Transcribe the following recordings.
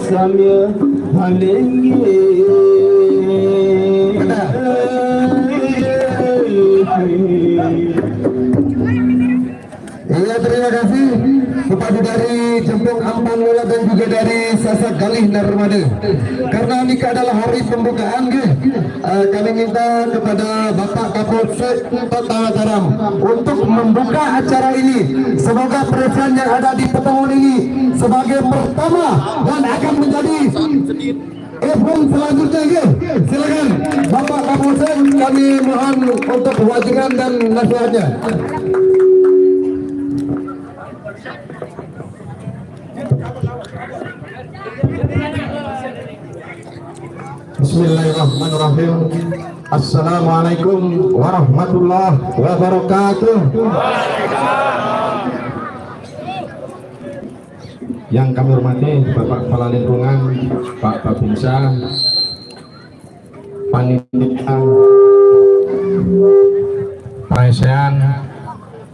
samya halenge. Iya, terima kasih kepada dari Jempong Ampan Lola dan juga dari Sasak Galih Narmada. Karena ini adalah hari pembukaan, kami minta kepada Bapak Kapolsek Kota Mataram untuk membuka acara ini. Semoga presiden yang ada di pertemuan ini sebagai pertama dan akan menjadi event selanjutnya. Silakan Bapak Kapolsek, kami mohon untuk kewajiban dan nasihatnya. Bismillahirrahmanirrahim. Assalamualaikum warahmatullahi wabarakatuh. Yang kami hormati Bapak Kepala Lingkungan, Pak Babinsa, panitia, presiden,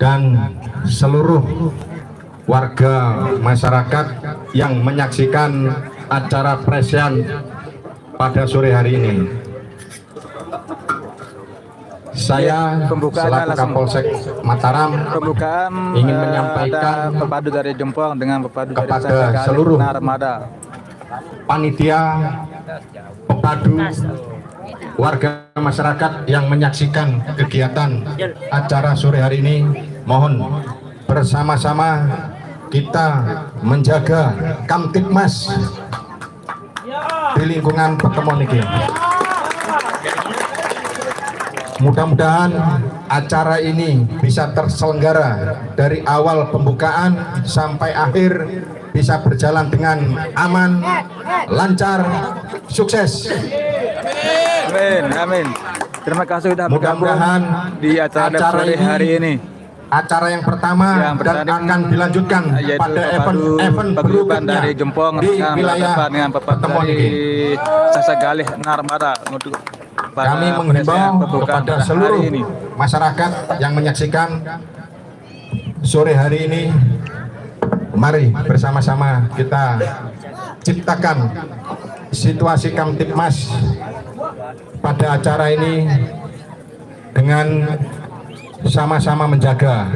dan seluruh warga masyarakat yang menyaksikan acara presiden pada sore hari ini. Saya selaku Kapolsek Mataram ingin menyampaikan pepadu dari Jempong dengan pepadu kepada seluruh panitia, pepadu, warga masyarakat yang menyaksikan kegiatan acara sore hari ini, mohon bersama-sama kita menjaga Kamtibmas di lingkungan pertemuan ini. Mudah-mudahan acara ini bisa terselenggara dari awal pembukaan sampai akhir bisa berjalan dengan aman, lancar, sukses. Amin, amin. Terima kasih sudah mudah-mudahan di acara sore hari ini. Acara yang pertama dan akan dilanjutkan pada event berikutnya dari Jempong di wilayah dengan pertemuan dari ini. Sasak Galih Narmada untuk kami menghimbau kepada seluruh masyarakat yang menyaksikan sore hari ini, mari bersama-sama kita ciptakan situasi Kamtibmas pada acara ini dengan sama-sama menjaga,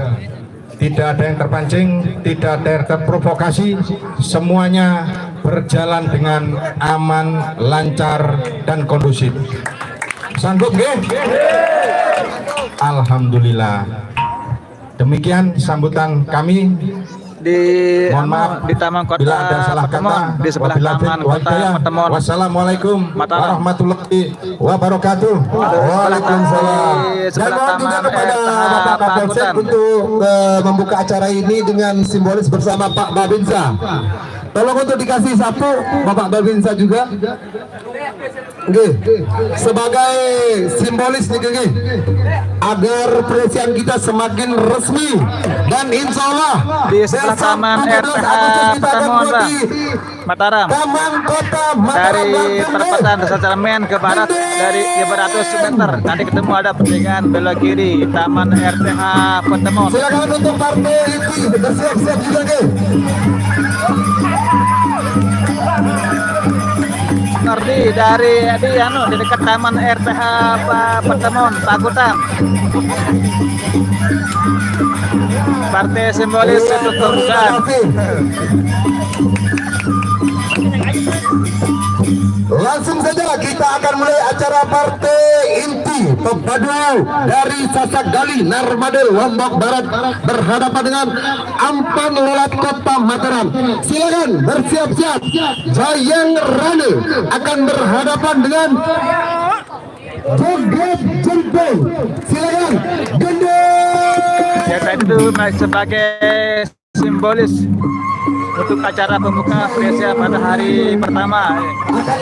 tidak ada yang terpancing, tidak ada yang terprovokasi, semuanya berjalan dengan aman, lancar, dan kondusif. Sanggup nggih? Alhamdulillah. Demikian sambutan kami. Mohon maaf di Taman Kota bila ada salah kata. di sebelah Taman Kota Pertemuan. Wassalamualaikum warahmatullahi wabarakatuh. Waalaikumsalam. Dan mohon juga kepada Bapak Kapolsek untuk membuka acara ini dengan simbolis bersama Pak Babinsa. Tolong untuk dikasih sapu Bapak Babinsa juga. Sebagai simbolis nih, agar presiden kita semakin resmi dan insya Allah di sebelah Taman RPH Pertemuan Mataram, Taman Kota Mataram dari perempatan Desa Cermen ke barat dari 500 meter nanti ketemu ada pertigaan belok kiri Taman RPH Pertemuan. Silakan untuk partai ini bersiap-siap juga dari dekat Taman RPH Pertemuan Pakutan. Partai simbolis untuk kerusuhan. Langsung saja kita akan mulai acara partai inti pepadu dari Sasak Galih Narmada Lombok Barat berhadapan dengan Ampan Lolat Kota Mataram. Silakan bersiap-siap. Jayang Rane akan berhadapan dengan Joget Jempong. Silakan gendeng. Ya, itu sebagai simbolis untuk acara pembuka Presia pada hari pertama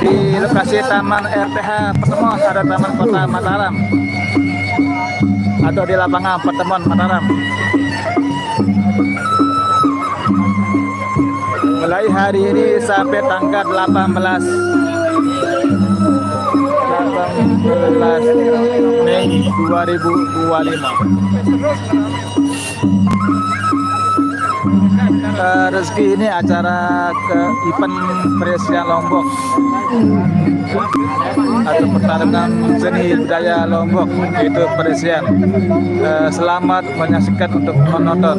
di lokasi Taman RPH Pertemuan ada Taman Kota Mataram atau di lapangan Pertemuan Mataram. Mulai hari ini sampai tanggal 18 Mei 2025. rezeki ini acara ke event Presia Lombok atau pertarungan seni budaya Lombok itu Presian. Selamat menyaksikan untuk menonton.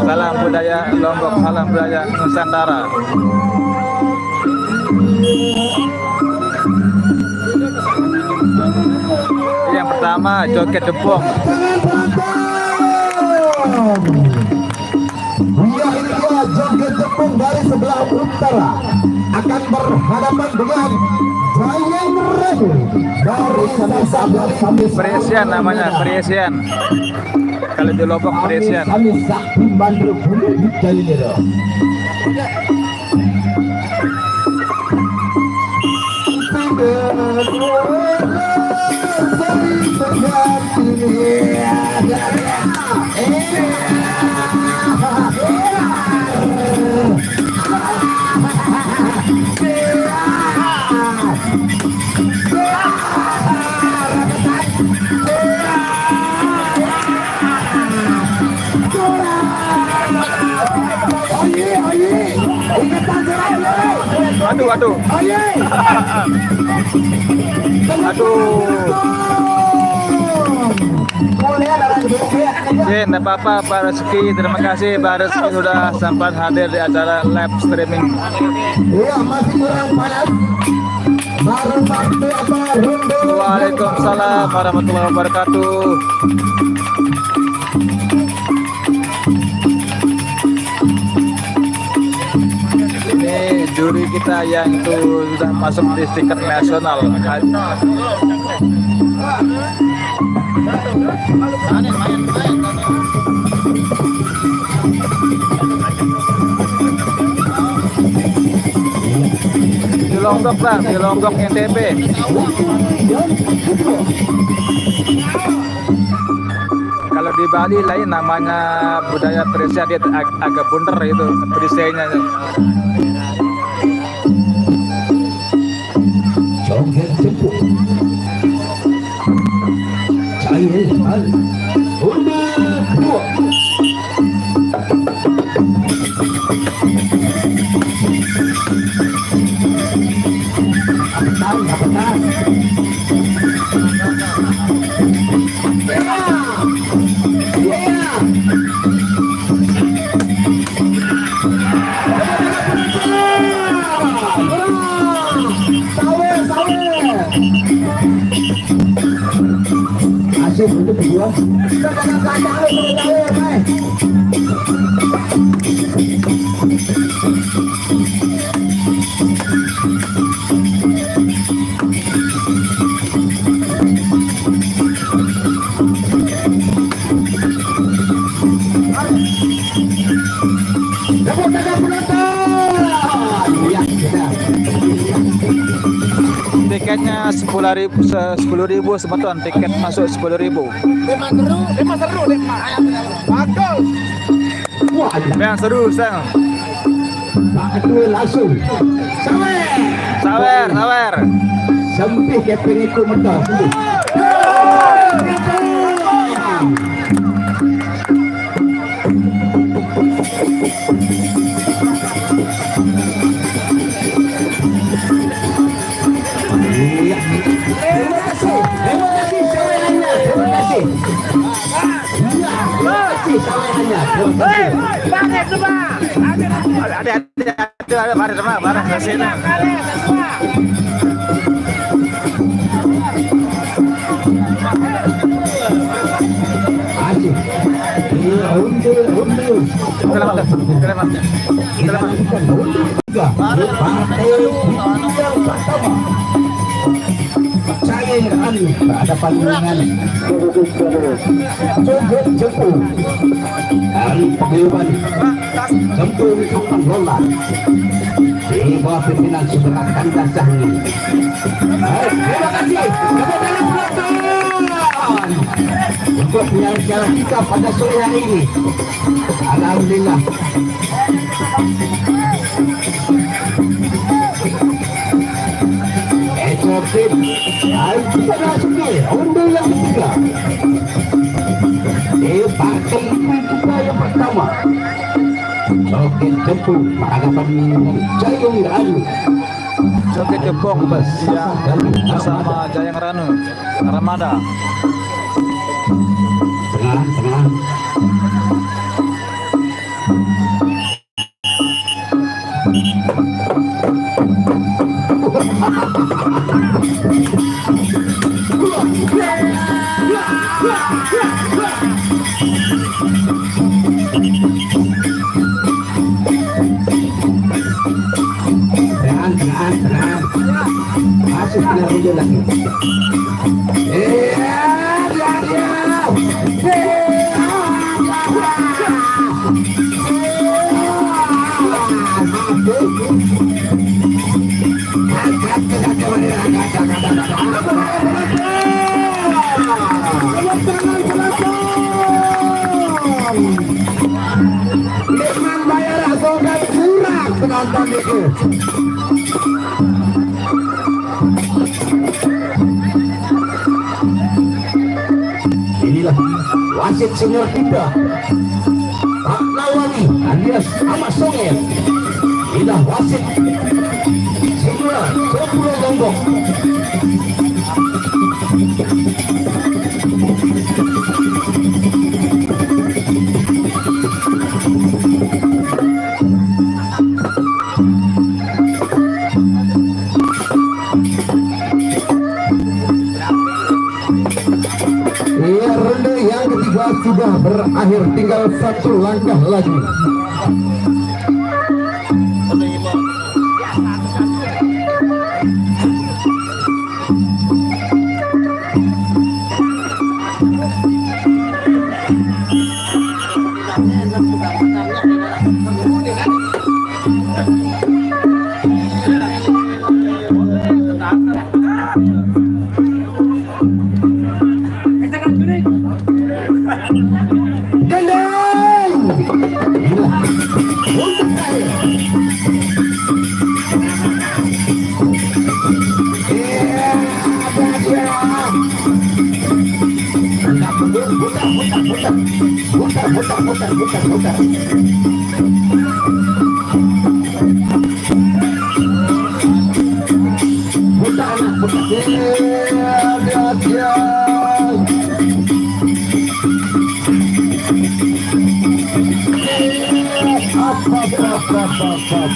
Salam budaya Lombok, salam budaya Nusantara. Yang pertama joget jempong. Joget jempong dari sebelah utara akan berhadapan dengan Giant Red dari sebelah sampai Presian namanya, Presian. Kalau di Lombok Presian. kami sakti bantu bulu di Jalilero. Aduh, aduh. Aduh. Ya, tidak apa-apa Pak Reski. Terima kasih Pak Reski sudah sempat hadir di acara live streaming. Iya, masih kurang panas. Baru waktu apa? Waalaikumsalam warahmatullahi wabarakatuh. Ini juri kita yang itu sudah masuk di tingkat nasional. Di Lombok Bang, di Lombok NTB. Kalau di Bali lain namanya budaya Presia, dia agak bunder itu Presianya. Joget jemput. Cair sekali. Undur dua. Apatan. Asik untuk kedua. Tiketnya 10.000 sebetulnya, tiket masuk 10.000. Yang seru sang. Langsung. Sawer. Sempih keping itu mentah. Ada panggilan joget jemput dari paguyuban jemput kapan bola di bawah pimpinan Saudara Kandar Jahni. Terima kasih untuk penyaksian kita pada sore hari ini. Alhamdulillah. Ekopit kita masuki undur yang ketiga. Partai kita yang pertama Joget Jepung peragapan Jayung Ranu. Joget Jepung ya, bersama Jayang Ranu Ramada. Tengah. Tenang. Masuk ke video lagi. Dengan bayar asokan kurang penonton itu. Inilah wasit senior kita, Pak Nawani alias Ahmad Songel. Inilah wasit senior 10 Lombok. Ronde yang ketiga sudah berakhir, tinggal satu langkah lagi.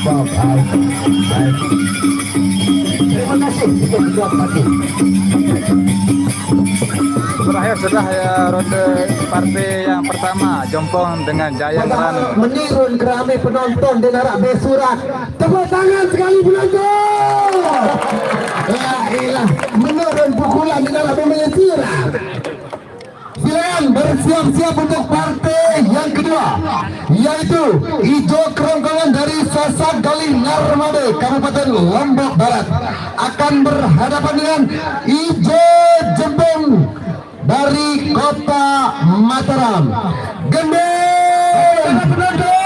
Putar. Terima kasih sudah hadir. Berakhir sudah ya ronde partai yang pertama, Jompong dengan Jayang Ranu. Menirun keramai penonton di Narak Besurak. Tepuk tangan sekali penonton. Ya ilah, menurun pukulan di Narak Besurak. Silakan bersiap-siap untuk partai yang kedua, yaitu Hijau Kerongkongan dari Sasak Galih Narmada Kabupaten Lombok Barat akan berhadapan dengan Hijau Jembong dari Kota Mataram. Gendeng penonton.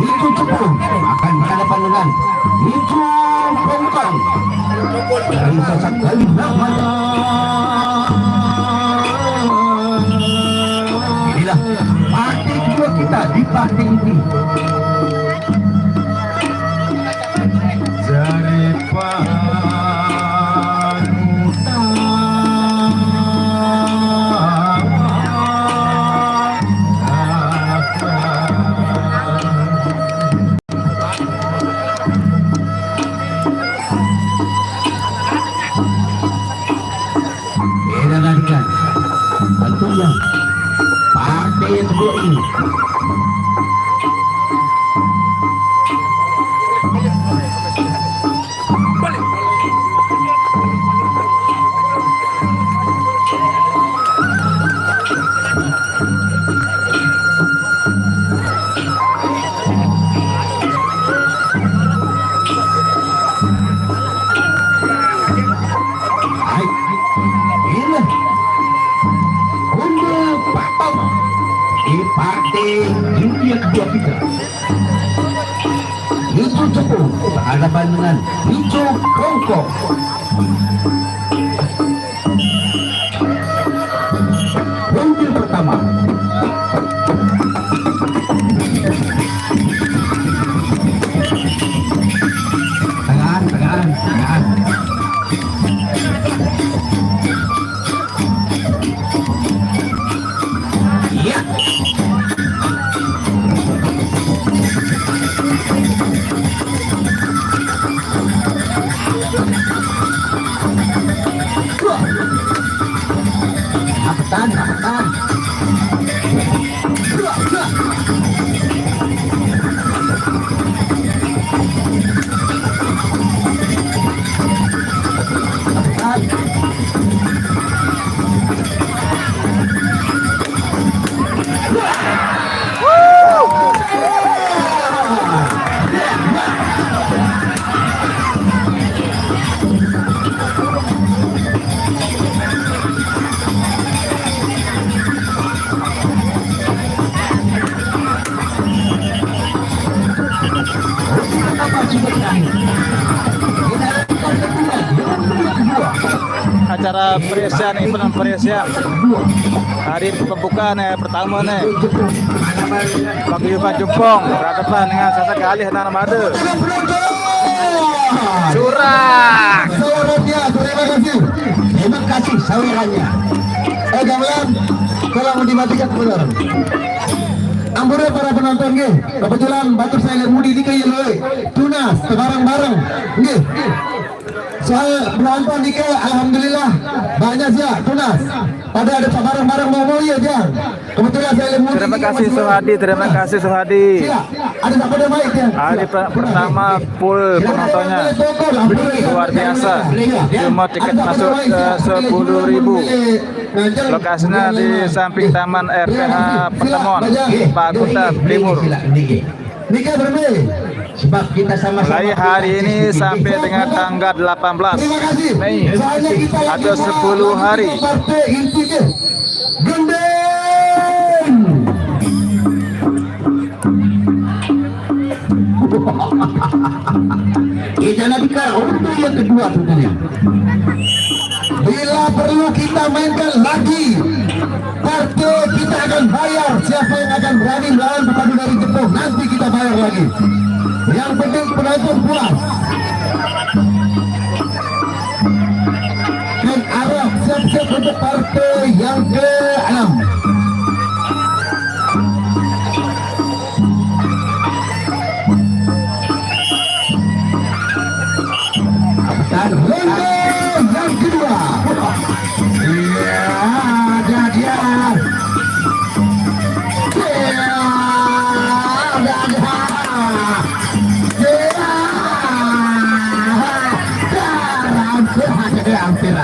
Itu Jepang akan berhadapan dengan Hijau Kerongkongan dari Sasak Galih Narmada. Inilah partai kedua kita di partai ini. Dari ronde yang kedua kita. Hijau Cepu berhadapan dengan hijau Kongkong. Ronde pertama. Tangan. Ya. Tahan. Acara peresian ini penang peresian hari pembukaan pertama nih bagi Yuban Jumpong berhadapan dengan Sasa Galih Narmada. Curang. Sawerannya, terima kasih. Terima kasih sawerannya. Gamelan tolong dimatikan benar. Ampura para penonton nggih. Kebetulan batur saya lihat mudi di kayu loe. Tunas bareng-bareng nggih. Soal penonton di kayu alhamdulillah banyak sih tunas. Pada ada bareng-bareng mau ya Jang. Kebetulan saya lihat mudi. Terima kasih Suhadi. Ada siapa ada mic ya? Hari pertama full penontonnya luar biasa. Cuma tiket masuk 10.000. Lokasinya di samping Taman RPH Pertemuan, Pakuta Timur. Nika bermain. Sebab kita sama-sama Mulai hari ini sampai dengan tanggal 18 Mei ada 10 hari. Gendeng. Kita nabikan untuk yang kedua tentunya. Bila perlu kita mainkan lagi partai, kita akan bayar. Siapa yang akan berani melawan Pepadu dari Jepang, nanti kita bayar lagi. Yang penting penonton puas. Dan arah siap-siap untuk partai yang ke-6. Dan ronde yang kedua. Iya, dia. Hampir.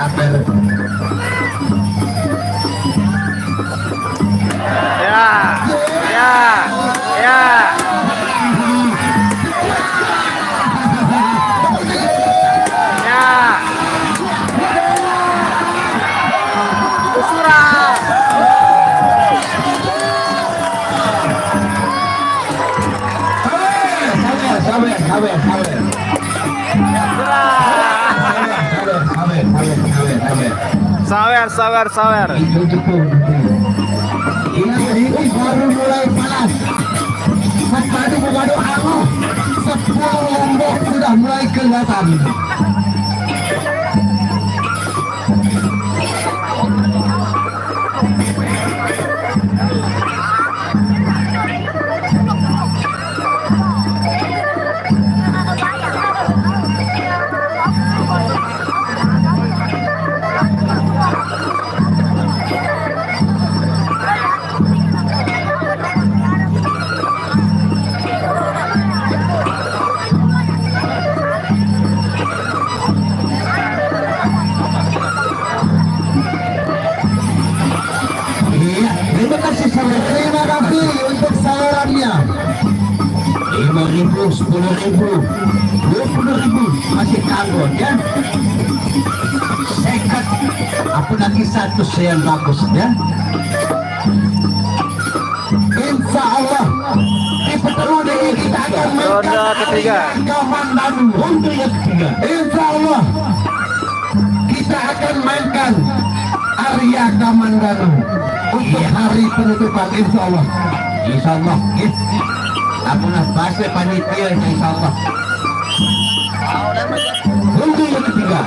Sawer. Ini baru mulai panas. Pepadu hangat. 10 lombok sudah mulai kelihatan. Terima kasih untuk sawerannya. 5.000, 10.000, 20.000 masih tanggung ya. Sekat apa lagi satu yang bagus ya. Insya Allah ronde ketiga. Kamandanu ronde yang ketiga. Insya Allah kita akan mainkan Arya Kamandanu untuk hari penutupan, insya Allah. Insya Allah aku nak bahasa panitia insya Allah. Ronde yang ketiga.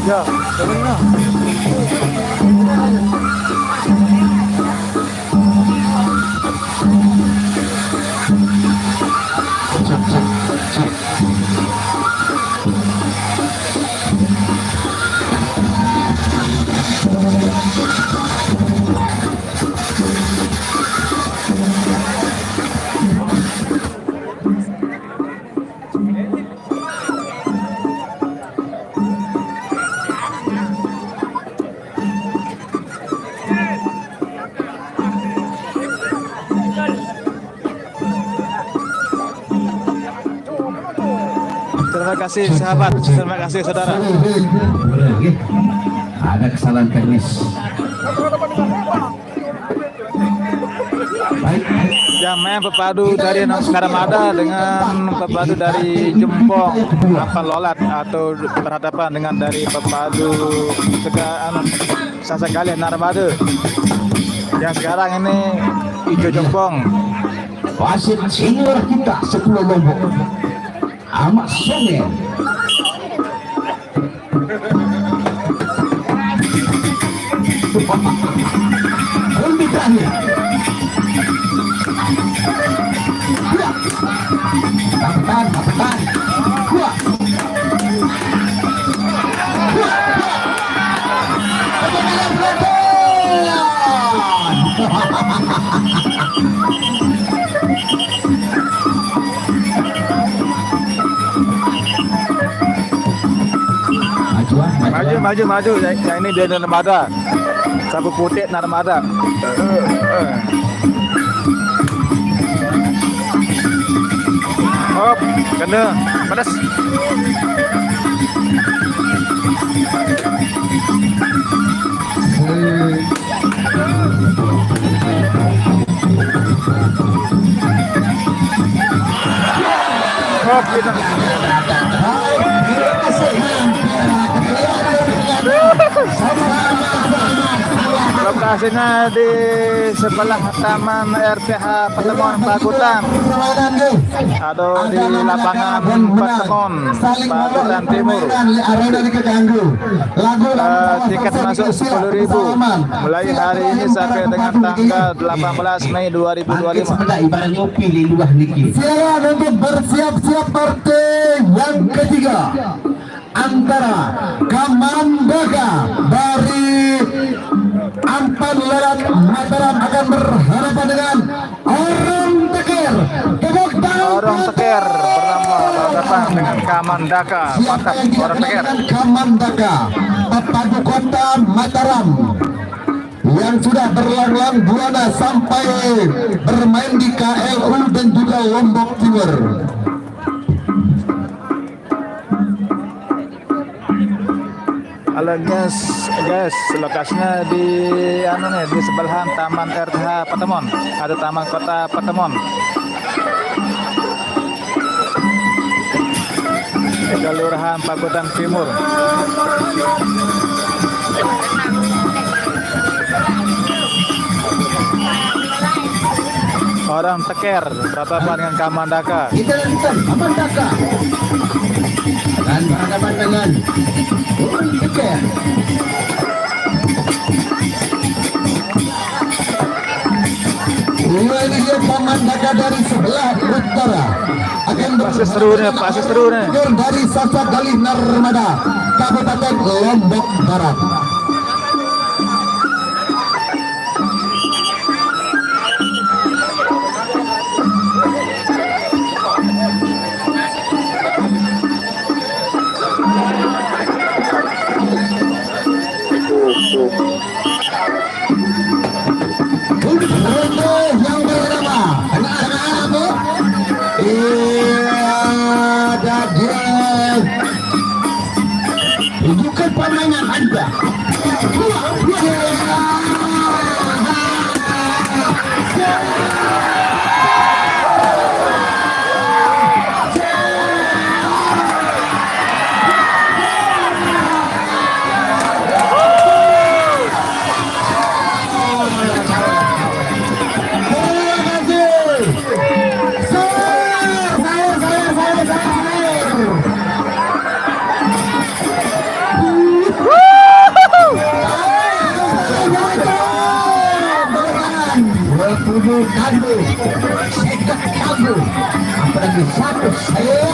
Ya, benar. Terima kasih sahabat, terima kasih saudara. Ada kesalahan teknis. Baik. Yang main pepadu dari Naramada dengan pepadu dari Jempong Ampal Lolat atau berhadapan dengan dari pepadu Sasagali Naramada. Yang sekarang ini Ijo Jempong. Wasit senior kita 10 Lombok Ahmad Songe. Ronde terakhir. Tahan. Dua. Maju. Yang ini dia Narmada. Sapu putih Narmada. Hop, kena pedas. Hop, kita. Lokasinya di sebelah Taman RPH Pertemuan Pakutan atau di lapangan Pertemuan Pakutan Timur. Tiket masuk 10.000 mulai hari ini sampai dengan tanggal 18 Mei 2025. Silakan untuk bersiap-siap partai yang ketiga antara Kamandaka dari Ampal Lolat Mataram akan berhadapan dengan Orang Teker. Orang Teker berhadapan dengan Kamandaka. Mantap, Orang Teker. Kamandaka Pepadu Kota Mataram yang sudah berlang-lang buana sampai bermain di KLU dan juga Lombok Timur. Halo guys, lokasinya di di sebelahan Taman RTH Patemon, ada Taman Kota Patemon. Kelurahan Pakutan Timur. Orang Teker berhadapan dengan Kamandaka. Kita lanjutkan Kamandaka dan berhadapan dengan Orang Teker. Ini dia Kamandaka dari sebelah utara akan Pasti seru nih, pasti seru nih. dari Sasa Galih Narmada, Kabupaten Lombok Barat. Yang bernama anak-anak ada dia tunjukkan pandangan anda. Kado, sekat kado, apalagi satu saya.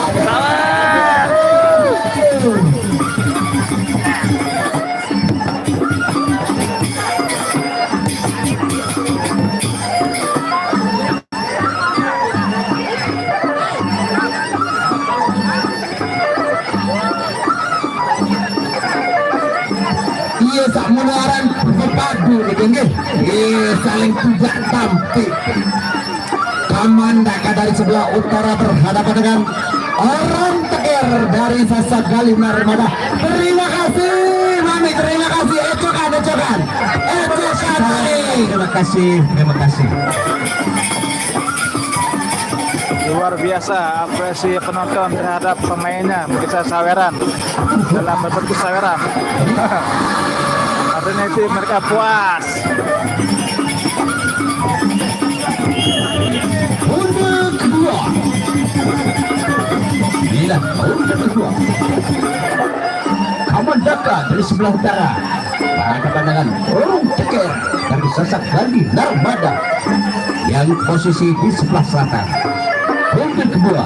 Iya tak mularan berpadu nih, saling tidak tampil. Kamandaka dari sebelah utara berhadapan dengan Orang Teker dari Sasa Galih Narmada. Terima kasih, Mami, terima kasih. Ecokan. Terima kasih. Luar biasa apresiasi penonton terhadap pemainnya, bisa saweran dalam berbentuk saweran. Artinya itu mereka puas. Untuk kedua. Inilah untuk kedua. Kamandaka dari sebelah utara berhadapan dengan Orang Teker dari Sasa Galih Narmada yang posisi di sebelah selatan. Untuk kedua.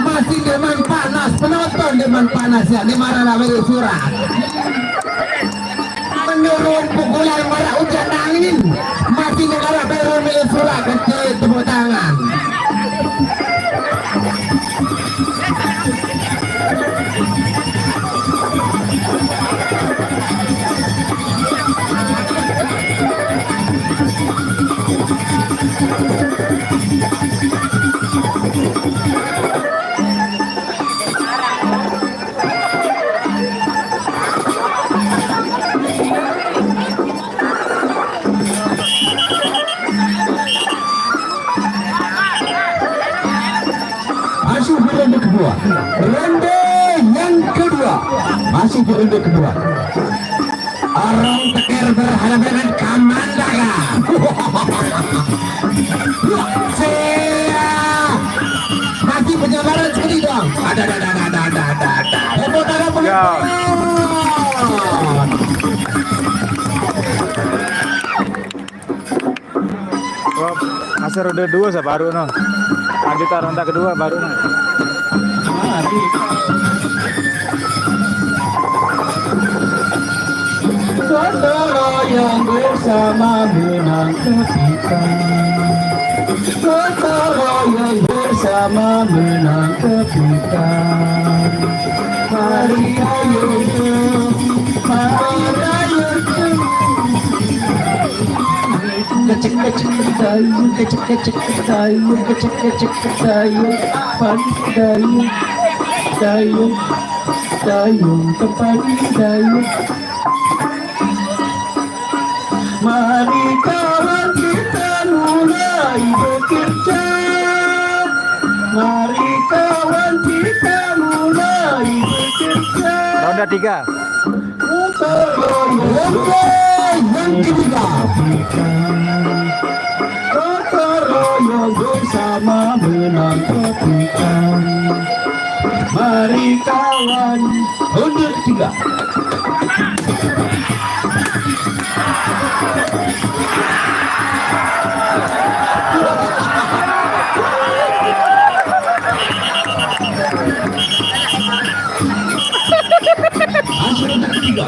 Masih deman panas, penonton deman panas ya, di mana namanya surat menurun pukulan marah hujan angin, masih negara baru milik surat kecil tepuk tangan. Ronde yang kedua, masih di ronde kedua. Orang Teker berhadapan dengan Kamandaka. Masih penyebaran sekali dong. Ada. Tepuk tangan penonton. Oh, hasil ronde 2 saya baru no. Lanjutan ronde kedua baru no. Saudara yang bersama menang kepikan, saudara yang bersama menang kepikan. mari ayo kecek dayu kecek dayu kecek dayu padi dayu kepadi dayu. Mari kawan kita mulai bekerja. Mari kawan kita mulai bekerja. Ronde 3. Yang kedua. Gotong royong bersama menangkap ikan. Mari kawan. Ronde 3. Hasil ketiga.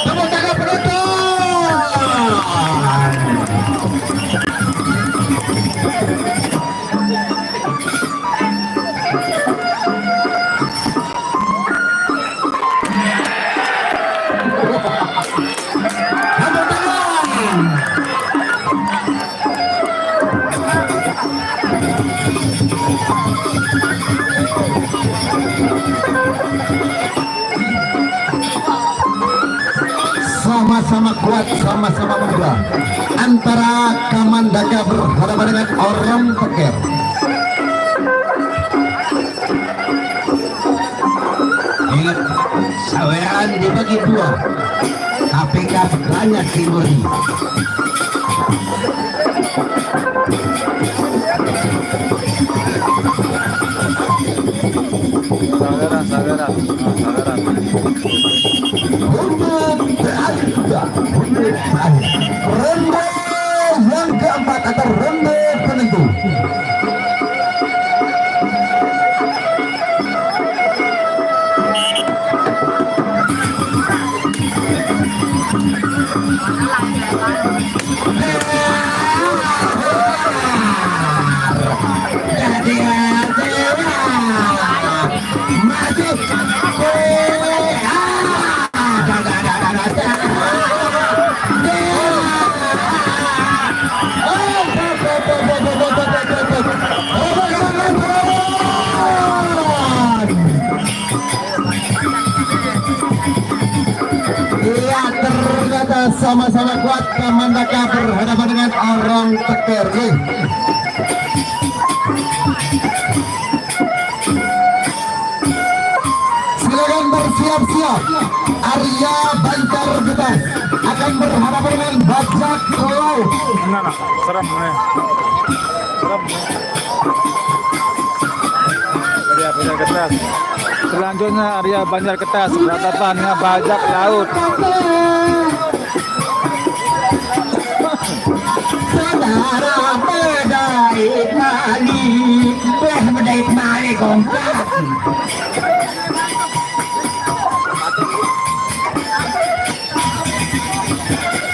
Tepuk tangan sama-sama kuat, sama-sama muda. Antara Kamandaka berhadapan dengan orang Teker. Ingat, sawean dibagi dua. KPK banyak diberi. Saudara. Ronde yang keempat atau ronde penentu. Iya, ternyata sama-sama kuat Kamandaka berhadapan dengan orang Teker. Silakan bersiap-siap. Arya Banjar Getas akan berhadapan dengan Bajak Laut. Nah, serem nih. Arya Banjar Getas. Selanjutnya Arya Banjar Getas berhadapan dengan Bajak Laut. Saudara bedai mali, bedai mali kompak.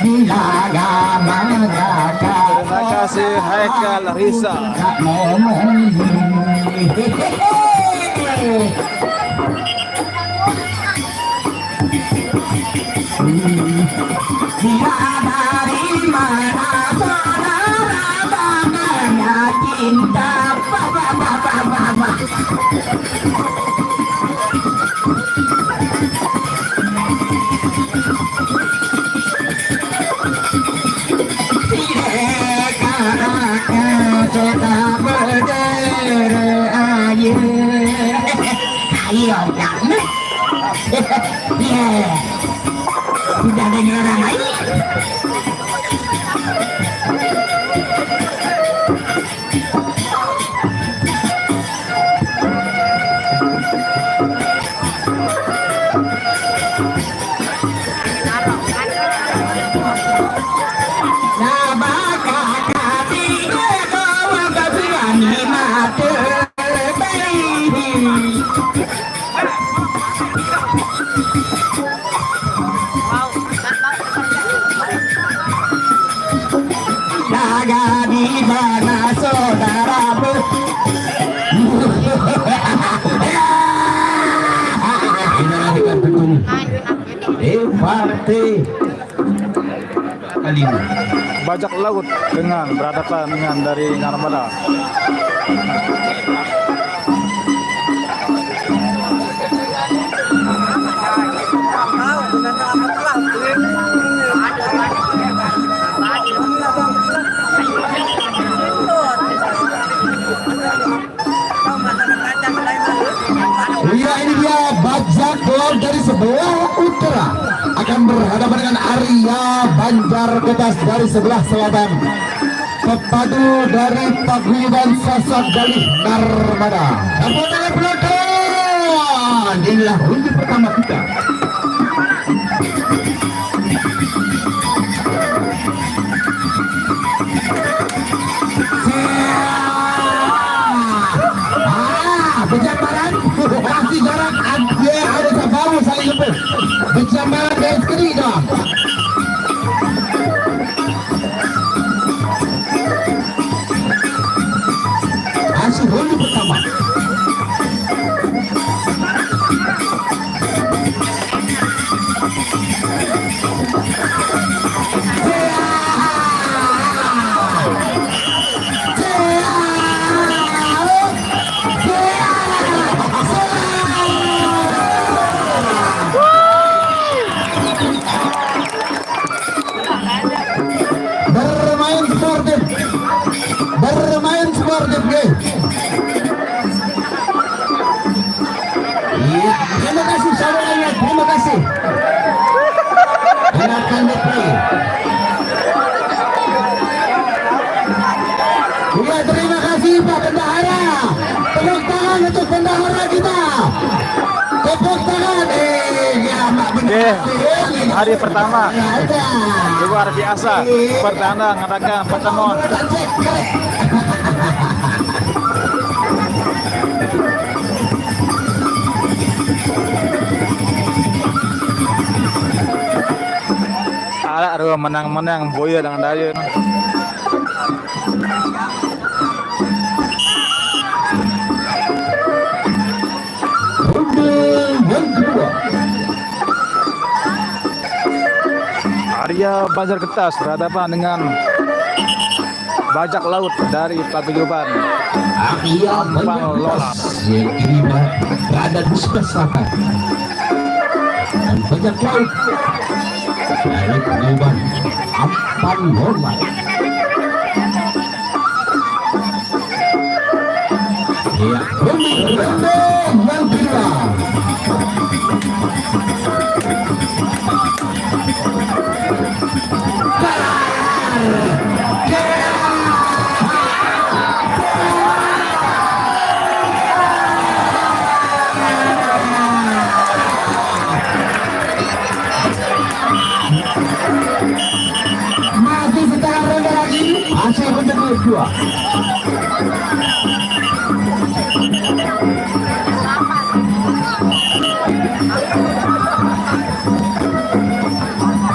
Terima kasih Haikal Risa. Dari mana saudara bangga cinta papa. Kita berdere ayo kan? Tidak ada orang lain. berjaga di mana saudaramu. Inilah dengan betul partai kelima. Bajak laut dengan berhadapan dengan dari Narmada. Ya, ini dia bajak laut dari sebelah utara akan berhadapan dengan Arya Banjar Ketas dari sebelah selatan. Pepadu dari paguyuban Sasak Galih Narmada. Tepuk tangan penonton. Inilah undi pertama kita. Penjambaran masih jarak dia ada sabaru saling lembut. Penjambaran dari sekali dong. Masih undi pertama. Bermain sportif guys. Iya, terima kasih saudaranya, terima kasih. Silakan play. Ya, terima kasih Pak Bendahara. Tepuk tangan untuk bendahara kita. Tepuk tangan. Ya, Mak Oke, hari pertama Ada. luar biasa. Pertanda ngadakan pertemuan. Ada menang-menang boya dengan daya. Undi yang kedua. Arya Banjar Ketas berhadapan dengan bajak laut dari paguyuban Arya Banjar Ketas yang kini berada di sebelah selatan. Dan bajak laut dari paguyuban Ampan Normal. Ya, Undi yang kedua. Masih setengah ronde lagi. masih ronde kedua.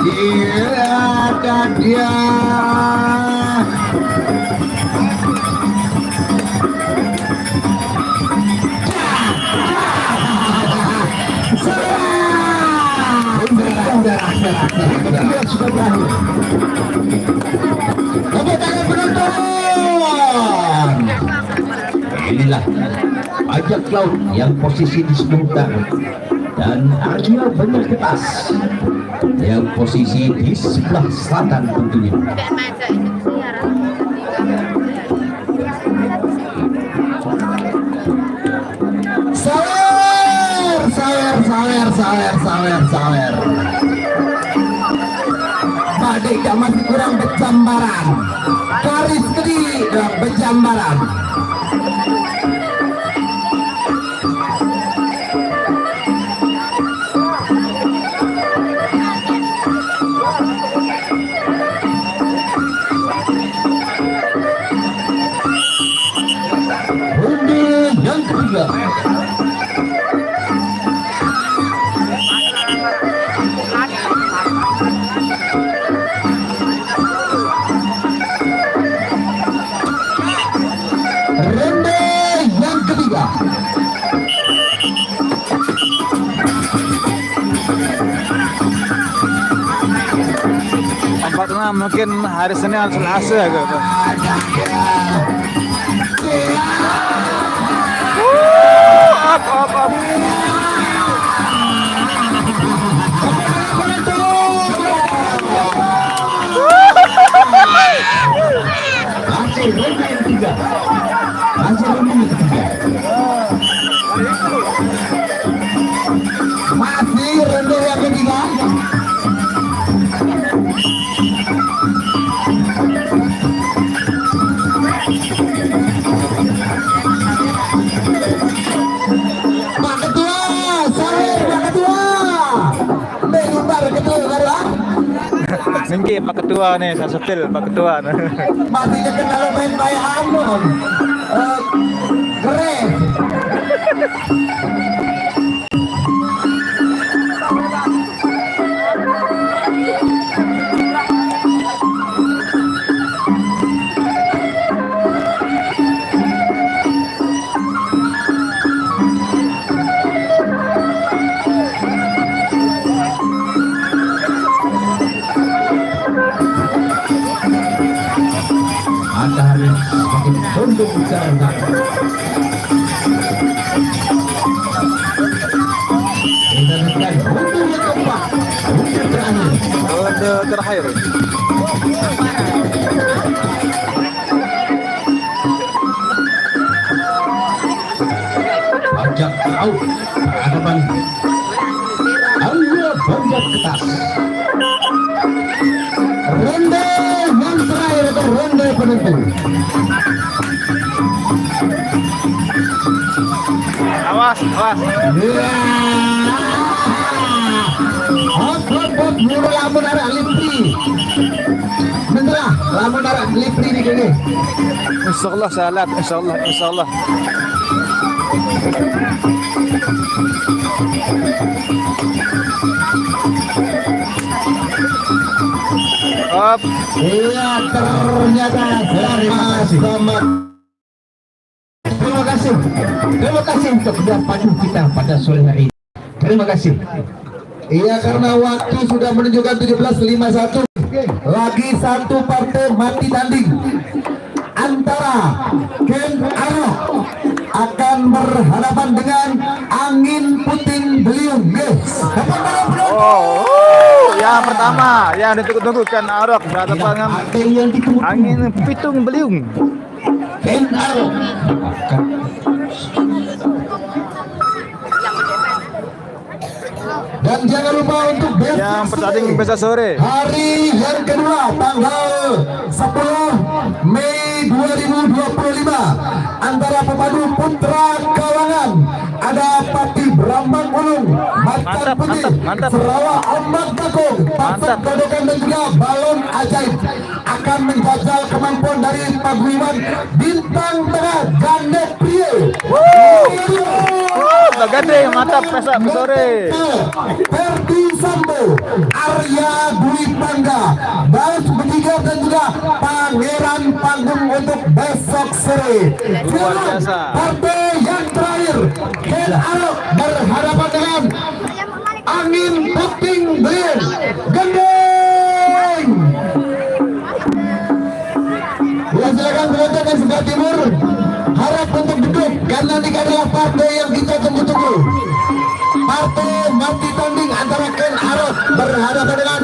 Iya, ada dia. Sudah berakhir. Tepuk tangan penonton. Inilah bajak laut yang posisi di sebelah utara dan Arya Banjar Ketas yang posisi di sebelah selatan tentunya. Sawer. Badai masih kurang berjambaran. Garis kiri berjambaran. Undi yang ketiga. pertama mungkin hari Senin atau Selasa gitu. Up. Masih ronde yang ketiga. Masih ronde yang ketiga. Pak Ketua, sahur Pak Ketua. Membar Ketua baru ah. Nengki Pak Ketua nih, saya sepil Pak Ketua. Masih kenal main bayar amun. Keren. Matahari semakin condong cerah. Kita lihat ronde yang keempat, ronde terakhir. Ronde terakhir. Bajak laut berhadapan Angga Bajak Ketas. Ronde yang terakhir atau ronde penentu. Awas. Hot mulu lamun arah Lipri. Bener lamun arah Lipri ni gini. Insyaallah salat, insyaallah. Up. Iya ternyata selamat. Terima kasih untuk berpadu kita pada sore hari ini. Terima kasih. Iya, karena waktu sudah menunjukkan 17.51. Lagi satu partai mati tanding antara Ken Arok akan berhadapan dengan Angin Puting Beliung. Yang pertama yang ditunggu-tunggu Ken Arok berhadapan dengan Ada yang ditunggu. Angin Pitung Beliung. Ken Arok. Dan jangan lupa untuk besok Yang pertandingan besok sore. hari yang kedua tanggal 10 Mei 2025 antara pemadu putra Kawangan ada Pati Brambang Ulung, Macan Putih, mantap. Sarawak Ombak Takung, Patok Kodokan dan juga Balon Ajaib akan menjajal kemampuan dari paguyuban Bintang Tengah Ganda Pria. Gede mantap besok sore. Ferdi Sambo, Arya Dwi Pangga, Baus Bertiga dan juga Pangeran Panggung untuk besok sore. Luar biasa. Partai yang terakhir, Ken Arok berhadapan dengan Angin Puting Beliung. Gendeng. Ya, silakan penonton yang sebelah timur harap untuk duduk karena ini adalah partai yang kita tunggu-tunggu. Partai mati tanding antara Ken Arok berhadapan dengan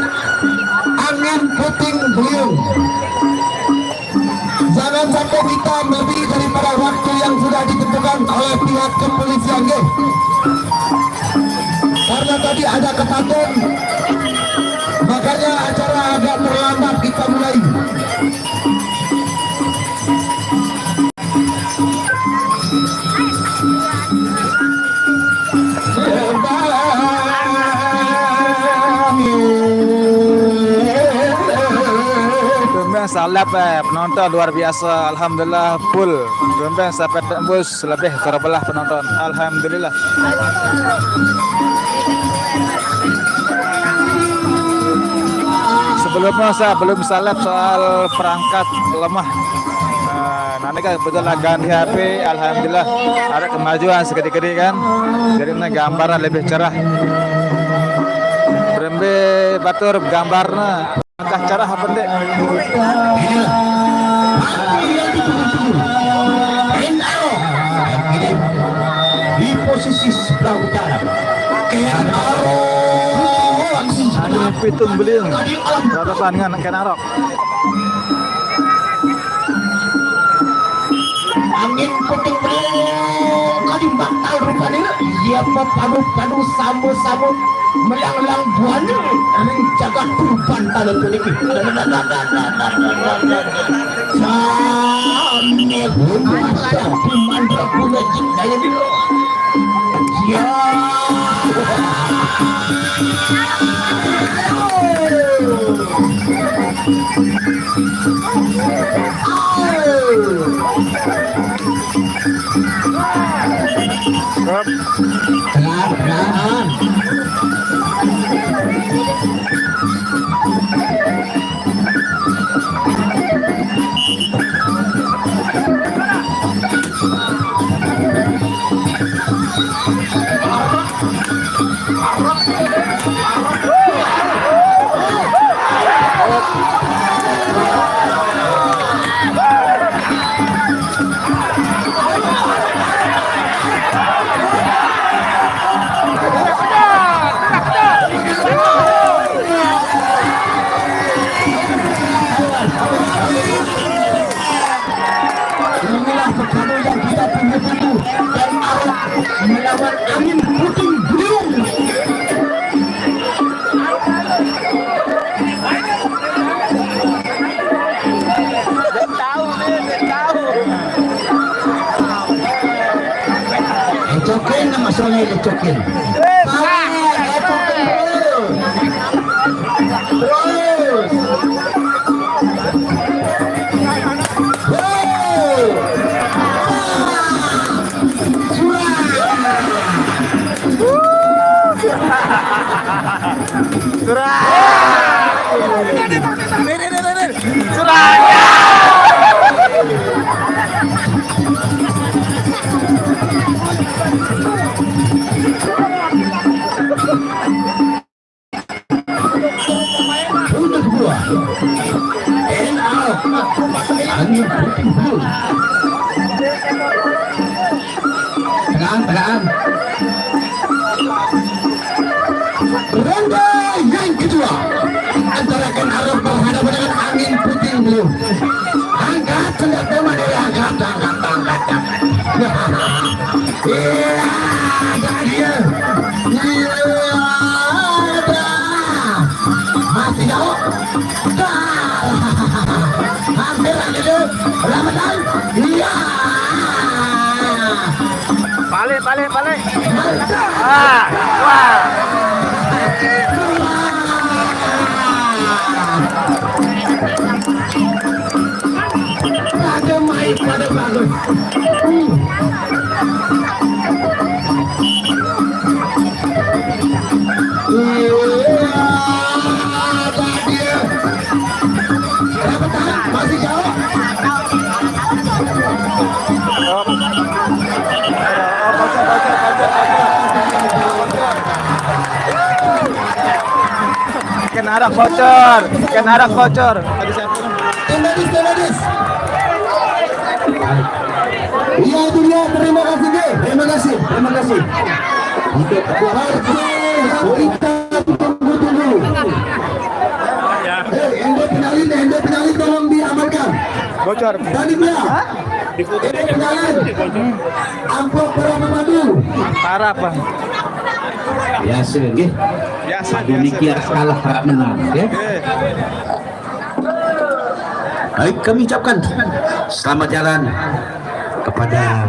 Angin Puting Beliung. Jangan sampai kita melebihi daripada waktu yang sudah ditentukan oleh pihak kepolisian. Karena tadi ada kepatuhan, makanya acara agak terlambat kita mulai. Salat penonton luar biasa, alhamdulillah full. Gombeng sampai tembus lebih terbelah penonton, alhamdulillah. Sebelumnya saya belum salat soal perangkat lemah. Nanti kan betul lah ganti HP, alhamdulillah ada kemajuan sedikit-sedikit kan. Jadi gambarnya lebih cerah. Brembe batur gambarnya acara apa deh? Di posisi sebelah utara Ani pitung beliung berhadapan dengan Kenarok. angin puting beliung kali batal rupanya ia padu sama-sama melang-lang buana jaga turupan tanah kuning sampai masa dimandra punya cintanya dulu ya Tenang. Inilah pertama yang kita tunggu-tunggu dan arah melawan angin puting beliung. Lecokin nama soalnya lecokin. Tenang. Ronde yang kedua antara Ken Arok berhadapan dengan angin puting beliung. Angkat senjata mana ya? Angkat. Iya, dia. Masih jauh. Hampir aja Ramadan. Iya. Balik. Wah. Pada main pada bagus. Masih jauh. Kenarok bocor. Tenadis. Iya itu dia, terima kasih. Untuk kita tunggu. Endo penalin tolong diamankan. Bocor. Tadi dia. Penalin. Amplop berapa madu? Parah, Bang. Biasa nggih. Demikian kalah harap menang ya. Baik, kami ucapkan selamat jalan kepada